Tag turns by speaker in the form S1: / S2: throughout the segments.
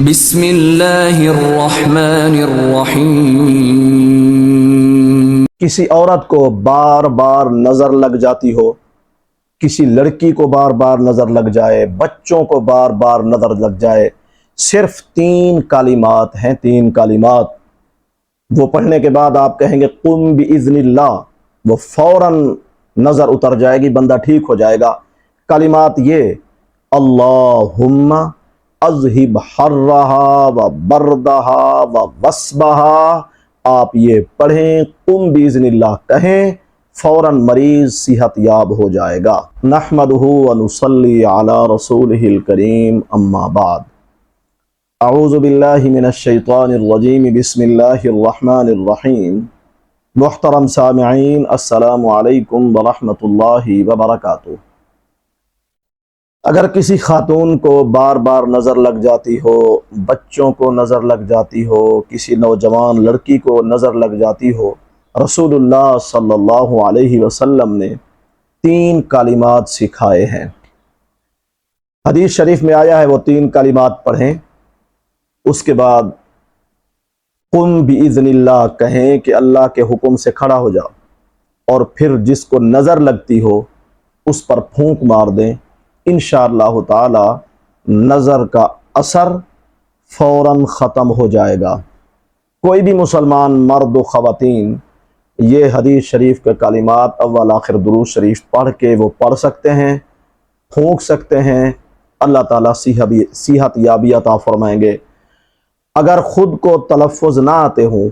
S1: بسم اللہ الرحمن الرحیم۔
S2: کسی عورت کو بار بار نظر لگ جاتی ہو، کسی لڑکی کو بار بار نظر لگ جائے، بچوں کو بار بار نظر لگ جائے، صرف 3 کلمات ہیں، 3 کلمات، وہ پڑھنے کے بعد آپ کہیں گے قم باذن اللہ، وہ فوراً نظر اتر جائے گی، بندہ ٹھیک ہو جائے گا۔ کلمات یہ: اللہم اذہب حرہا و بردہا و وصبہا، آپ یہ پڑھیں، قم باذن اللہ کہیں، فوراً مریض صحت یاب ہو جائے گا۔ نحمدہ و نصلی علی رسولہ الکریم، اما بعد، اعوذ باللہ من الشیطان الرجیم، بسم اللہ الرحمن الرحیم۔ محترم سامعین، السلام علیکم ورحمۃ اللہ وبرکاتہ۔ اگر کسی خاتون کو بار بار نظر لگ جاتی ہو، بچوں کو نظر لگ جاتی ہو، کسی نوجوان لڑکی کو نظر لگ جاتی ہو، رسول اللہ صلی اللہ علیہ وسلم نے 3 کلمات سکھائے ہیں۔ حدیث شریف میں آیا ہے وہ 3 کلمات پڑھیں، اس کے بعد قم باذن اللہ کہیں کہ اللہ کے حکم سے کھڑا ہو جاؤ، اور پھر جس کو نظر لگتی ہو اس پر پھونک مار دیں، انشاءاللہ تعالی نظر کا اثر فوراً ختم ہو جائے گا۔ کوئی بھی مسلمان مرد و خواتین یہ حدیث شریف کے کلمات اول آخر درود شریف پڑھ کے وہ پڑھ سکتے ہیں، پھونک سکتے ہیں، اللہ تعالیٰ صحت یابی عطا فرمائیں گے۔ اگر خود کو تلفظ نہ آتے ہوں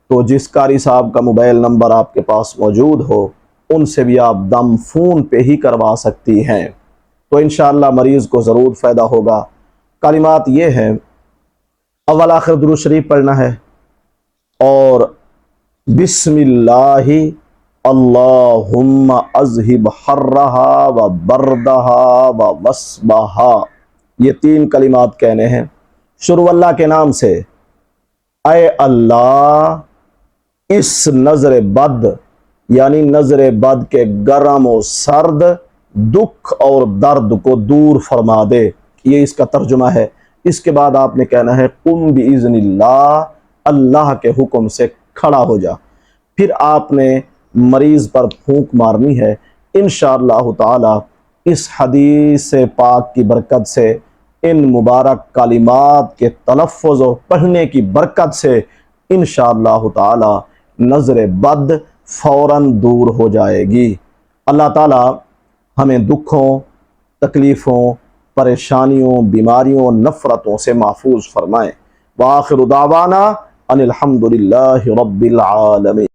S2: تو جس قاری صاحب کا موبائل نمبر آپ کے پاس موجود ہو ان سے بھی آپ دم فون پہ ہی کروا سکتی ہیں، تو انشاءاللہ مریض کو ضرور فائدہ ہوگا۔ کلمات یہ ہیں: اول آخر درود شریف پڑھنا ہے، اور بسم اللہ اللہم اذہب حرہا و بردہا و وصبہا، یہ 3 کلمات کہنے ہیں۔ شروع اللہ کے نام سے، اے اللہ اس نظر بد یعنی نظر بد کے گرم و سرد دکھ اور درد کو دور فرما دے، یہ اس کا ترجمہ ہے۔ اس کے بعد آپ نے کہنا ہے قم باذن اللہ، اللہ کے حکم سے کھڑا ہو جا، پھر آپ نے مریض پر پھونک مارنی ہے۔ انشاءاللہ تعالی اس حدیث پاک کی برکت سے، ان مبارک کلمات کے تلفظ و پڑھنے کی برکت سے انشاءاللہ تعالی نظر بد فوراً دور ہو جائے گی۔ اللہ تعالی ہمیں دکھوں، تکلیفوں، پریشانیوں، بیماریوں، نفرتوں سے محفوظ فرمائیں۔ وآخر دعوانا ان الحمد للہ رب العالمین۔